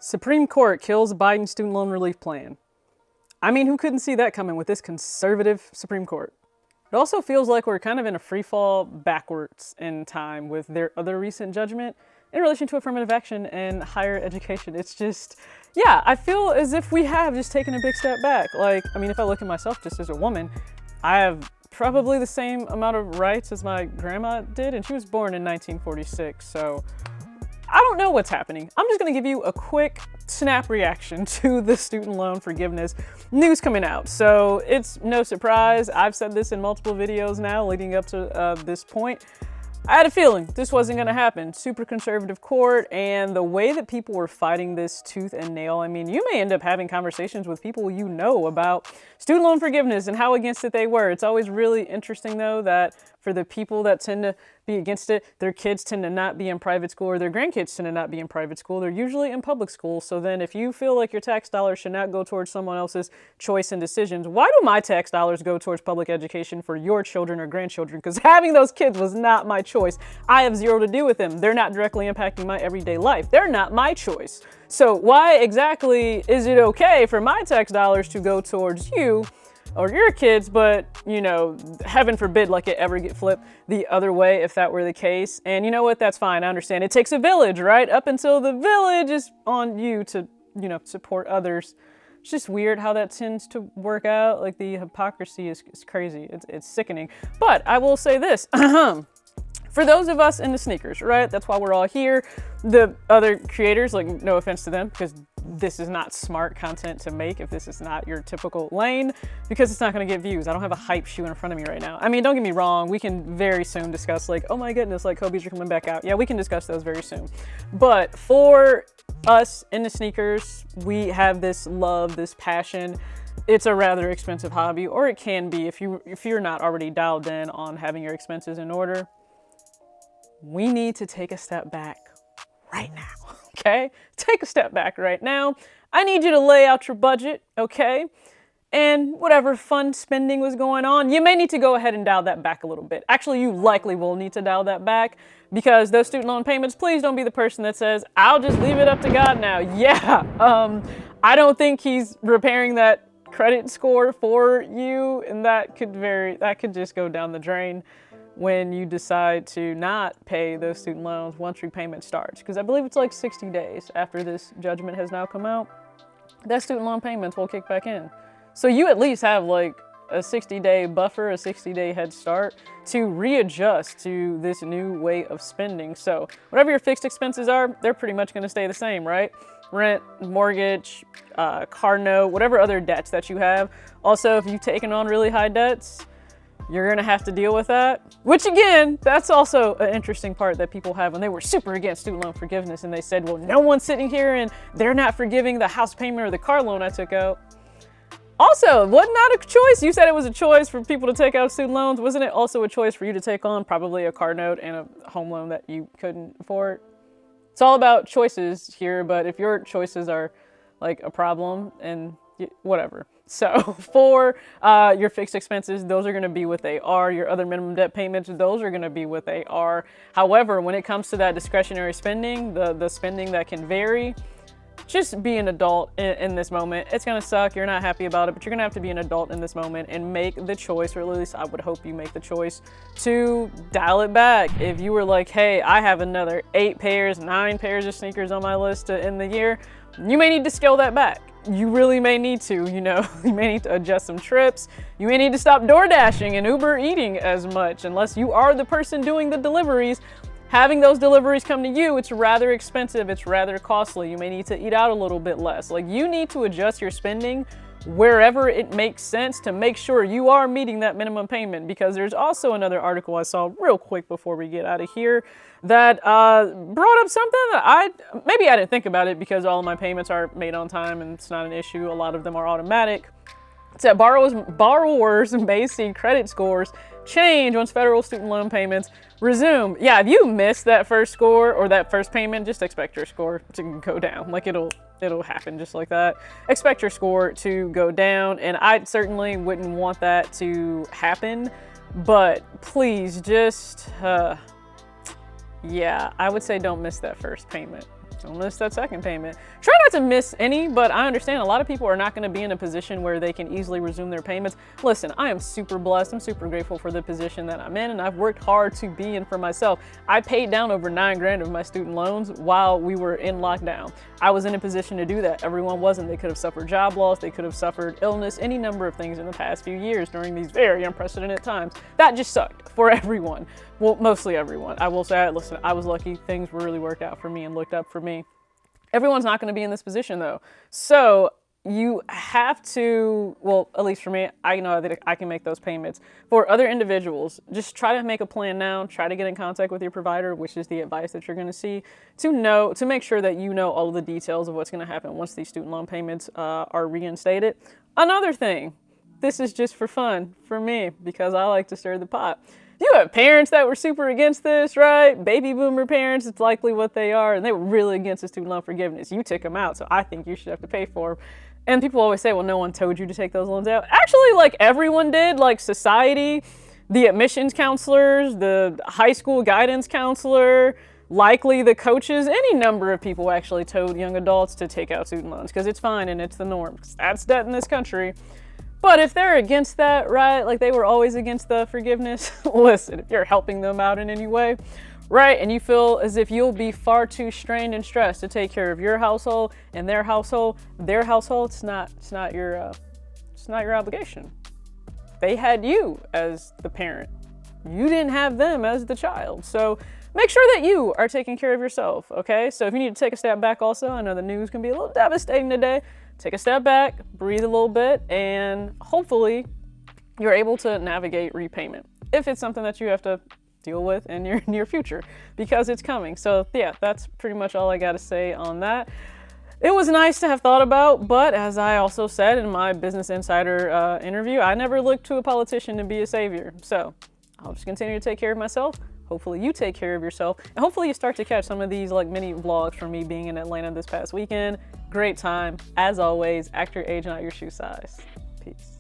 Supreme Court kills Biden student loan relief plan. I mean, who couldn't see that coming with this conservative Supreme Court? It also feels like we're kind of in a free fall backwards in time with their other recent judgment in relation to affirmative action and higher education. It's just, yeah, I feel as if we have just taken a big step back. Like, I mean, if I look at myself just as a woman, I have probably the same amount of rights as my grandma did, and she was born in 1946, so I don't know what's happening. I'm just gonna give you a quick snap reaction to the student loan forgiveness news coming out. So it's no surprise, I've said this in multiple videos now leading up to this point. I had a feeling this wasn't gonna happen. Super conservative court, and the way that people were fighting this tooth and nail, I mean, you may end up having conversations with people you know about student loan forgiveness and how against it they were. It's always really interesting though that for the people that tend to be against it, their kids tend to not be in private school, or their grandkids tend to not be in private school. They're usually in public school. So then if you feel like your tax dollars should not go towards someone else's choice and decisions, why do my tax dollars go towards public education for your children or grandchildren? Because having those kids was not my choice. I have zero to do with them. They're not directly impacting my everyday life. They're not my choice. So why exactly is it okay for my tax dollars to go towards you or your kids, but, you know, heaven forbid, like, it ever get flipped the other way if that were the case? And you know what? That's fine. I understand. It takes a village, right? Up until the village is on you to, you know, support others. It's just weird how that tends to work out. Like, the hypocrisy is crazy. It's sickening. But I will say this. For those of us in the sneakers, right? That's why we're all here. The other creators, like, no offense to them, because this is not smart content to make if this is not your typical lane, because it's not going to get views. I don't have a hype shoe in front of me right now. I mean, don't get me wrong. We can very soon discuss, like, oh my goodness, like, Kobe's are coming back out. Yeah, we can discuss those very soon. But for us in the sneakers, we have this love, this passion. It's a rather expensive hobby, or it can be if you're not already dialed in on having your expenses in order. We need to take a step back right now, okay? Take a step back right now. I need you to lay out your budget, okay? And whatever fun spending was going on, you may need to go ahead and dial that back a little bit. Actually, you likely will need to dial that back, because those student loan payments, please don't be the person that says, I'll just leave it up to God now. Yeah, I don't think he's repairing that credit score for you, and that could just go down the drain when you decide to not pay those student loans once repayment starts. Because I believe it's like 60 days after this judgment has now come out, that student loan payments will kick back in. So you at least have like a 60-day buffer, a 60-day head start to readjust to this new way of spending. So whatever your fixed expenses are, they're pretty much gonna stay the same, right? Rent, mortgage, car note, whatever other debts that you have. Also, if you've taken on really high debts, you're gonna have to deal with that. Which again, that's also an interesting part that people have when they were super against student loan forgiveness and they said, well, no one's sitting here and they're not forgiving the house payment or the car loan I took out. Also, wasn't that a choice? You said it was a choice for people to take out student loans. Wasn't it also a choice for you to take on probably a car note and a home loan that you couldn't afford? It's all about choices here, but if your choices are like a problem, and whatever. So for your fixed expenses, those are gonna be what they are. Your other minimum debt payments, those are gonna be what they are. However, when it comes to that discretionary spending, the spending that can vary, just be an adult in this moment. It's gonna suck, you're not happy about it, but you're gonna have to be an adult in this moment and make the choice, or at least I would hope you make the choice to dial it back. If you were like, hey, I have another 8 pairs, 9 pairs of sneakers on my list to end the year, you may need to scale that back. You really may need to, you know, you may need to adjust some trips. You may need to stop door dashing and Uber eating as much, unless you are the person doing the deliveries. Having those deliveries come to you, it's rather expensive, it's rather costly. You may need to eat out a little bit less. Like, you need to adjust your spending wherever it makes sense to make sure you are meeting that minimum payment. Because there's also another article I saw real quick before we get out of here that brought up something that maybe I didn't think about it because all of my payments are made on time and it's not an issue. A lot of them are automatic. It's that borrowers may see credit scores change once federal student loan payments resume. Yeah, if you miss that first score or that first payment, just expect your score to go down. Like, it'll happen just like that. Expect your score to go down, and I certainly wouldn't want that to happen, but please just, yeah, I would say don't miss that first payment. Don't miss that second payment. Try not to miss any, but I understand a lot of people are not going to be in a position where they can easily resume their payments. Listen, I am super blessed. I'm super grateful for the position that I'm in, and I've worked hard to be in for myself. I paid down over $9,000 of my student loans while we were in lockdown. I was in a position to do that. Everyone wasn't. They could have suffered job loss. They could have suffered illness, any number of things in the past few years during these very unprecedented times. That just sucked for everyone. Well, mostly everyone. I will say, listen, I was lucky. Things really worked out for me and looked up for me. Everyone's not going to be in this position though. So you have to, well, at least for me, I know that I can make those payments. For other individuals, just try to make a plan now. Try to get in contact with your provider, which is the advice that you're going to see, to make sure that you know all of the details of what's going to happen once these student loan payments are reinstated. Another thing, this is just for fun for me because I like to stir the pot. You have parents that were super against this, right? Baby boomer parents, it's likely what they are, and they were really against the student loan forgiveness. You took them out, so I think you should have to pay for them. And people always say, well, no one told you to take those loans out. Actually, like everyone did, like society, the admissions counselors, the high school guidance counselor, likely the coaches, any number of people actually told young adults to take out student loans because it's fine and it's the norm. That's debt in this country. But if they're against that, right, like they were always against the forgiveness, listen, if you're helping them out in any way, right, and you feel as if you'll be far too strained and stressed to take care of your household and their household, it's not your obligation. They had you as the parent. You didn't have them as the child. So make sure that you are taking care of yourself, okay? So if you need to take a step back also, I know the news can be a little devastating today. Take a step back, breathe a little bit, and hopefully you're able to navigate repayment if it's something that you have to deal with in your near future because it's coming. So yeah, that's pretty much all I got to say on that. It was nice to have thought about, but as I also said in my Business Insider interview, I never looked to a politician to be a savior. So I'll just continue to take care of myself. Hopefully you take care of yourself, and hopefully you start to catch some of these like mini vlogs from me being in Atlanta this past weekend. Great time. As always, act your age, not your shoe size. Peace.